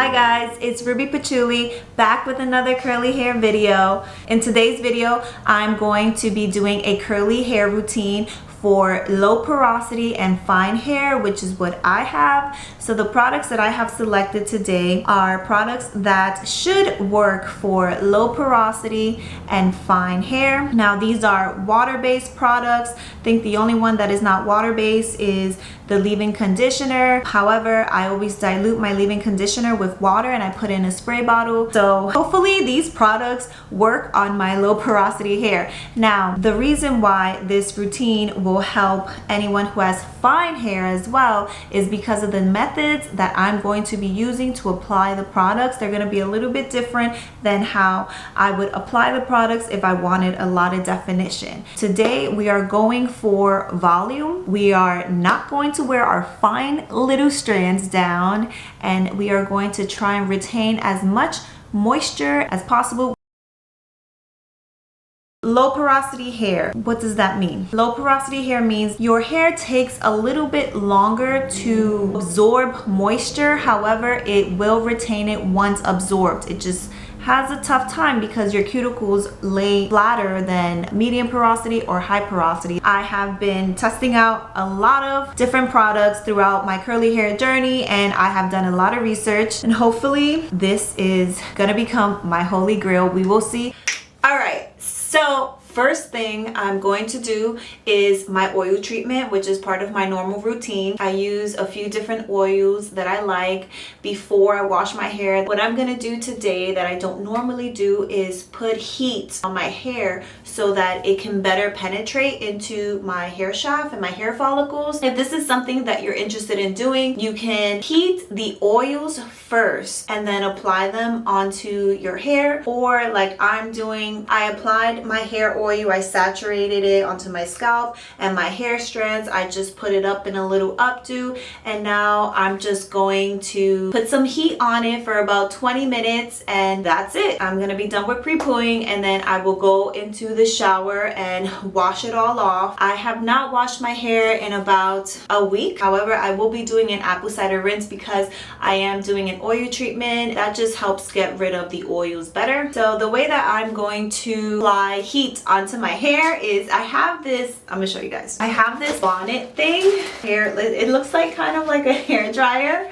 Hi guys, it's Ruby Patchouli back with another curly hair video. In today's video, I'm going to be doing a curly hair routine for low porosity and fine hair, which is what I have. So the products that I have selected today are products that should work for low porosity and fine hair. Now these are water-based products. I think the only one that is not water-based is the leave-in conditioner. However, I always dilute my leave-in conditioner with water and I put in a spray bottle. So hopefully these products work on my low porosity hair. Now, the reason why this routine will help anyone who has fine hair as well is because of the methods that I'm going to be using to apply the products. They're going to be a little bit different than how I would apply the products if I wanted a lot of definition. Today we are going for volume. We are not going to wear our fine little strands down, and we are going to try and retain as much moisture as possible. Low porosity hair, what does that mean? Low porosity hair means your hair takes a little bit longer to absorb moisture. However, it will retain it once absorbed. It just has a tough time because your cuticles lay flatter than medium porosity or high porosity. I have been testing out a lot of different products throughout my curly hair journey, and I have done a lot of research, and hopefully this is gonna become my holy grail. We will see. All right, so first thing I'm going to do is my oil treatment, which is part of my normal routine. I use a few different oils that I like before I wash my hair. What I'm gonna do today that I don't normally do is put heat on my hair so that it can better penetrate into my hair shaft and my hair follicles. If this is something that you're interested in doing, you can heat the oils first and then apply them onto your hair, or like I'm doing, I applied my hair oil, I saturated it onto my scalp, and my hair strands, I just put it up in a little updo, and now I'm just going to put some heat on it for about 20 minutes, and that's it. I'm gonna be done with pre-pooing, and then I will go into the shower and wash it all off. I have not washed my hair in about a week. However, I will be doing an apple cider rinse because I am doing an oil treatment. That just helps get rid of the oils better. So the way that I'm going to apply heat onto my hair is I have this, I'm gonna show you guys. I have this bonnet thing here. It looks like kind of like a hair dryer.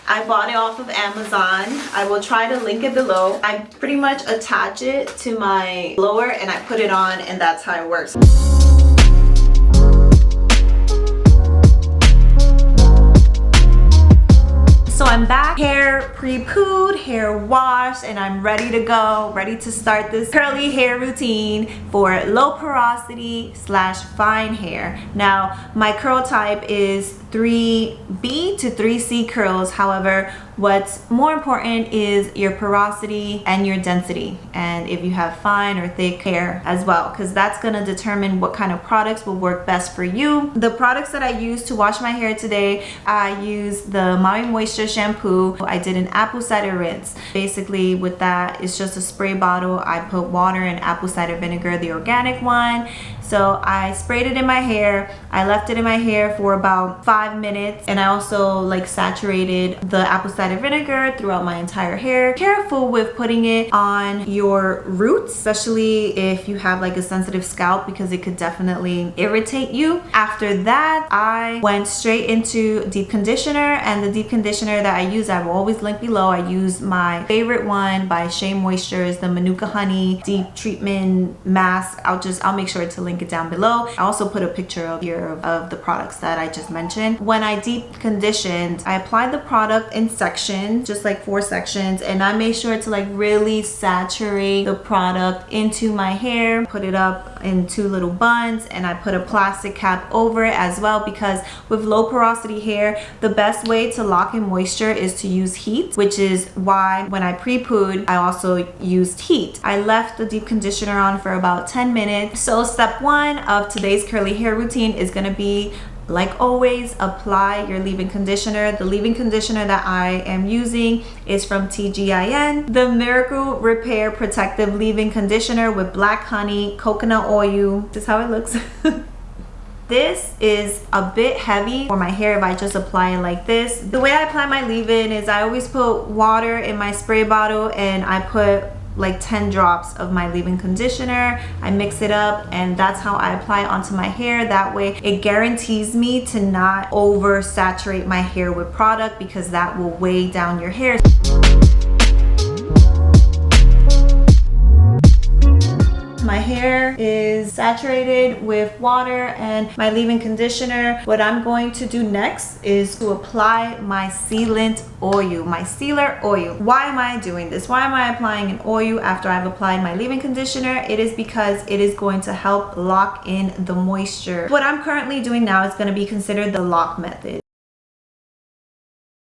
I bought it off of Amazon. I will try to link it below. I pretty much attach it to my blower and I put it on, and that's how it works. So I'm back, hair pre-pooed, hair washed, and I'm ready to go, ready to start this curly hair routine for low porosity / fine hair. Now, my curl type is 3B to 3C curls. However, what's more important is your porosity and your density, and if you have fine or thick hair as well, because that's going to determine what kind of products will work best for you. The products that I use to wash my hair today, I use the Maui Moisture shampoo. I did an apple cider rinse. Basically with that, it's just a spray bottle. I put water and apple cider vinegar, the organic one. So I sprayed it in my hair. I left it in my hair for about 5 minutes, and I also like saturated the apple cider vinegar throughout my entire hair. Careful with putting it on your roots, especially if you have like a sensitive scalp, because it could definitely irritate you. After that, I went straight into deep conditioner, and the deep conditioner that I use, I will always link below. I use my favorite one by Shea Moisture, is the Manuka Honey Deep Treatment Mask. I'll make sure to link it down below. I also put a picture of here of the products that I just mentioned. When I deep conditioned, I applied the product in sections, just like 4 sections, and I made sure to like really saturate the product into my hair. Put it up in 2 little buns, and I put a plastic cap over it as well, because with low porosity hair, the best way to lock in moisture is to use heat, which is why when I pre-pooed, I also used heat. I left the deep conditioner on for about 10 minutes. So step 1 of today's curly hair routine is going to be, like always, apply your leave-in conditioner. The leave-in conditioner that I am using is from TGIN, the Miracle Repair Protective Leave-In Conditioner with black honey, coconut oil. This is how it looks. This is a bit heavy for my hair if I just apply it like this. The way I apply my leave-in is I always put water in my spray bottle and I put like 10 drops of my leave-in conditioner. I mix it up and that's how I apply it onto my hair. That way it guarantees me to not oversaturate my hair with product, because that will weigh down your hair. My hair is saturated with water and my leave-in conditioner. What I'm going to do next is to apply my sealant oil, my sealer oil. Why am I doing this? Why am I applying an oil after I've applied my leave-in conditioner? It is because it is going to help lock in the moisture. What I'm currently doing now is going to be considered the lock method,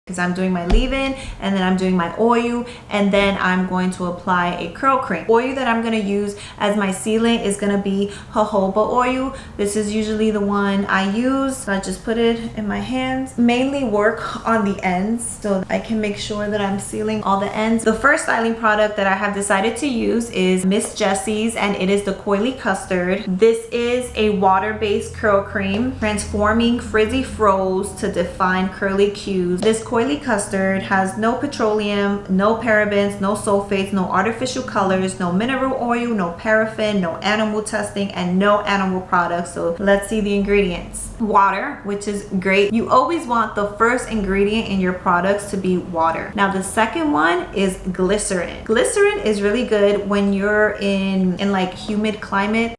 because I'm doing my leave-in and then I'm doing my oil and then I'm going to apply a curl cream. Oil that I'm going to use as my sealant is going to be jojoba oil. This is usually the one I use. So I just put it in my hands. Mainly work on the ends so I can make sure that I'm sealing all the ends. The first styling product that I have decided to use is Miss Jessies, and it is the Coily Custard. This is a water-based curl cream, transforming frizzy froze to define curly cues. This Coily Custard has no petroleum, no parabens, no sulfates, no artificial colors, no mineral oil, no paraffin, no animal testing, and no animal products. So let's see the ingredients. Water, which is great. You always want the first ingredient in your products to be water. Now the second one is glycerin. Glycerin is really good when you're in like humid climate.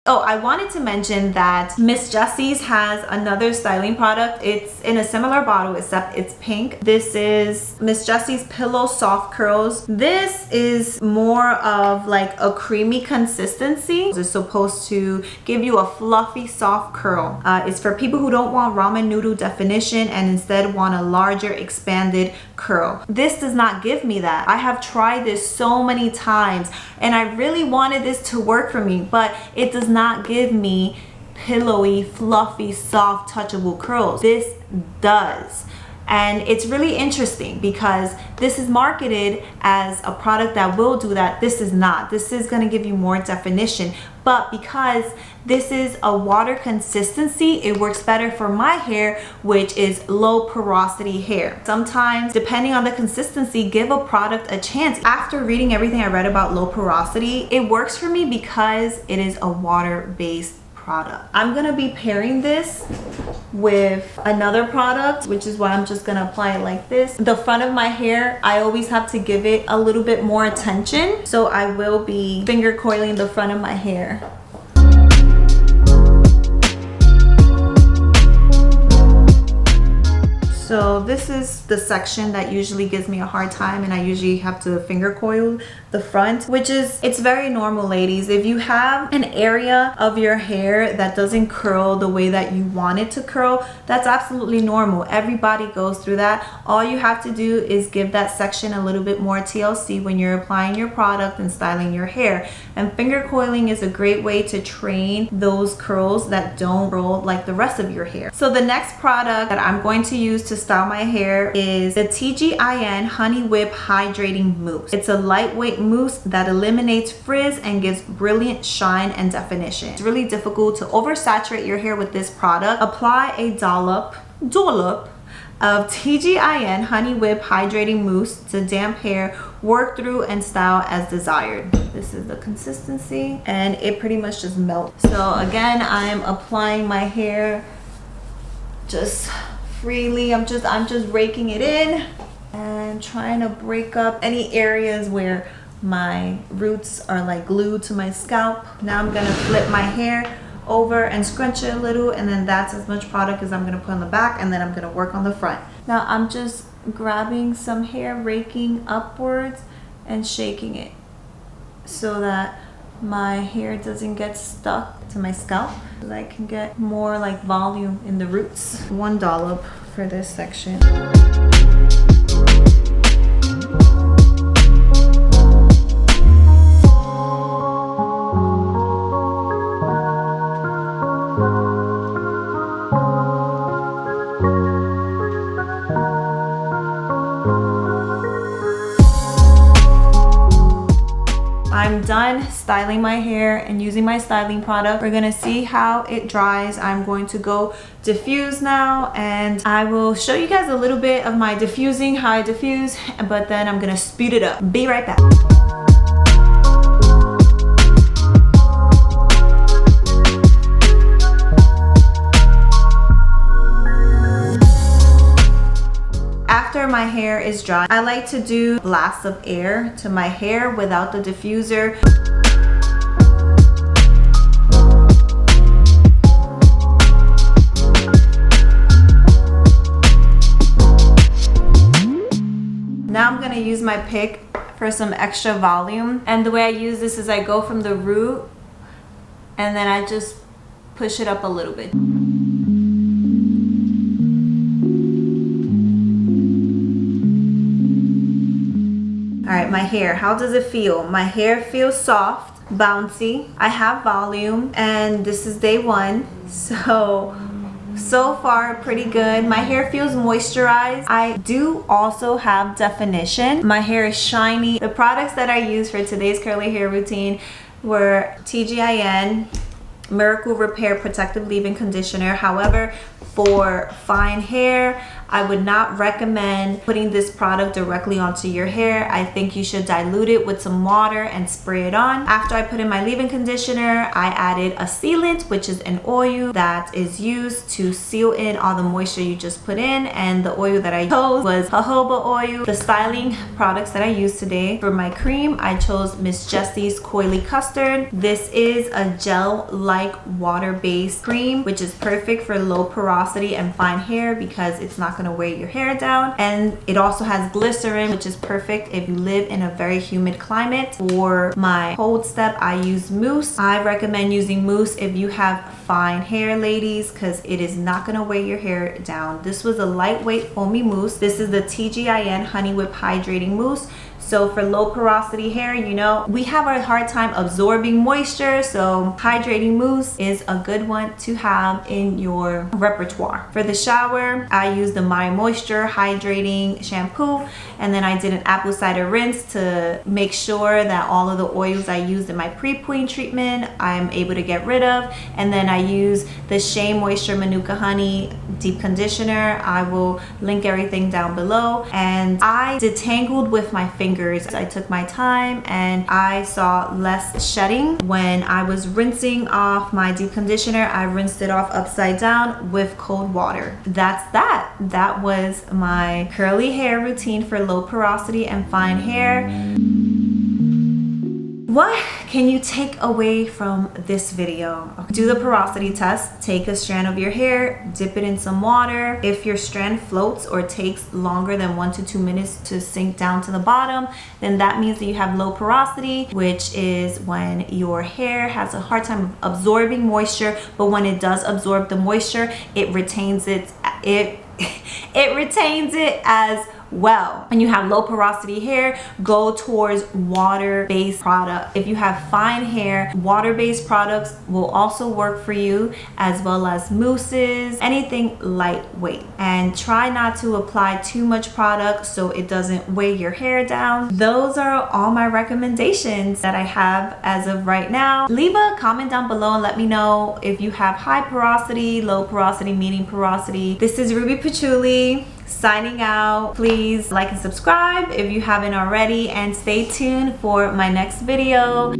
Oh, I wanted to mention that Miss Jessies has another styling product. It's in a similar bottle except it's pink. This is Miss Jessies Pillow Soft Curls. This is more of like a creamy consistency. It's supposed to give you a fluffy, soft curl. It's for people who don't want ramen noodle definition and instead want a larger, expanded curl. This does not give me that. I have tried this so many times and I really wanted this to work for me, but it does not give me pillowy, fluffy, soft, touchable curls. This does. And it's really interesting because this is marketed as a product that will do that. This is not. This is going to give you more definition. But because this is a water consistency, it works better for my hair, which is low porosity hair. Sometimes, depending on the consistency, give a product a chance. After reading everything I read about low porosity, it works for me because it is a water-based product. I'm gonna be pairing this with another product, which is why I'm just gonna apply it like this. The front of my hair, I always have to give it a little bit more attention, so I will be finger coiling the front of my hair. So this is the section that usually gives me a hard time, and I usually have to finger coil the front, which is, it's very normal, ladies. If you have an area of your hair that doesn't curl the way that you want it to curl, that's absolutely normal. Everybody goes through that. All you have to do is give that section a little bit more TLC when you're applying your product and styling your hair. And finger coiling is a great way to train those curls that don't roll like the rest of your hair. So the next product that I'm going to use to style my hair is the TGIN Honey Whip Hydrating Mousse. It's a lightweight mousse that eliminates frizz and gives brilliant shine and definition. It's really difficult to oversaturate your hair with this product. Apply a dollop of TGIN Honey Whip Hydrating Mousse to damp hair. Work through and style as desired. This is the consistency and it pretty much just melts. So again, I'm applying my hair just freely. I'm just raking it in and trying to break up any areas where my roots are like glued to my scalp. Now I'm gonna flip my hair over and scrunch it a little, and then that's as much product as I'm gonna put on the back, and then I'm gonna work on the front. Now I'm just grabbing some hair, raking upwards and shaking it so that my hair doesn't get stuck to my scalp, so that I can get more like volume in the roots. One dollop for this section. I'm done styling my hair and using my styling product. We're gonna see how it dries. I'm going to go diffuse now, and I will show you guys a little bit of my diffusing, how I diffuse, but then I'm gonna speed it up. Be right back. After my hair is dry, I like to do blasts of air to my hair without the diffuser. Now I'm gonna use my pick for some extra volume. And the way I use this is I go from the root and then I just push it up a little bit. All right, my hair, how does it feel? My hair feels soft, bouncy. I have volume, and this is day one. So far, pretty good. My hair feels moisturized. I do also have definition. My hair is shiny. The products that I used for today's curly hair routine were TGIN, Miracle Repair Protective Leave-In Conditioner. However, for fine hair, I would not recommend putting this product directly onto your hair. I think you should dilute it with some water and spray it on. After I put in my leave-in conditioner, I added a sealant, which is an oil that is used to seal in all the moisture you just put in, and the oil that I chose was jojoba oil. The styling products that I used today, for my cream, I chose Miss Jessies Coily Custard. This is a gel-like water-based cream, which is perfect for low porosity and fine hair because it's not gonna weigh your hair down. And it also has glycerin, which is perfect if you live in a very humid climate. For my cold step, I use Mousse. I recommend using Mousse if you have fine hair, ladies, because it is not gonna weigh your hair down. This was a lightweight foamy mousse. This is the TGIN Honey Whip Hydrating Mousse. So for low porosity hair, you know, we have a hard time absorbing moisture, so hydrating mousse is a good one to have in your repertoire. For the shower, I use the Maui Moisture Hydrating Shampoo, and then I did an apple cider rinse to make sure that all of the oils I used in my pre-pooing treatment, I'm able to get rid of. And then I use the Shea Moisture Manuka Honey Deep Conditioner. I will link everything down below. And I detangled with my fingers. I took my time and I saw less shedding. When I was rinsing off my deep conditioner, I rinsed it off upside down with cold water. That's that. That was my curly hair routine for low porosity and fine hair. What can you take away from this video? Do the porosity test. Take a strand of your hair, dip it in some water. If your strand floats or takes longer than 1 to 2 minutes to sink down to the bottom, then that means that you have low porosity, which is when your hair has a hard time absorbing moisture, but when it does absorb the moisture, it retains it retains it as well. When you have low porosity hair, go towards water-based product. If you have fine hair, water-based products will also work for you, as well as mousses, anything lightweight. And try not to apply too much product so it doesn't weigh your hair down. Those are all my recommendations that I have as of right now. Leave a comment down below and let me know if you have high porosity, low porosity, medium porosity. This is Ruby Patchouli signing out. Please like and subscribe if you haven't already, and stay tuned for my next video.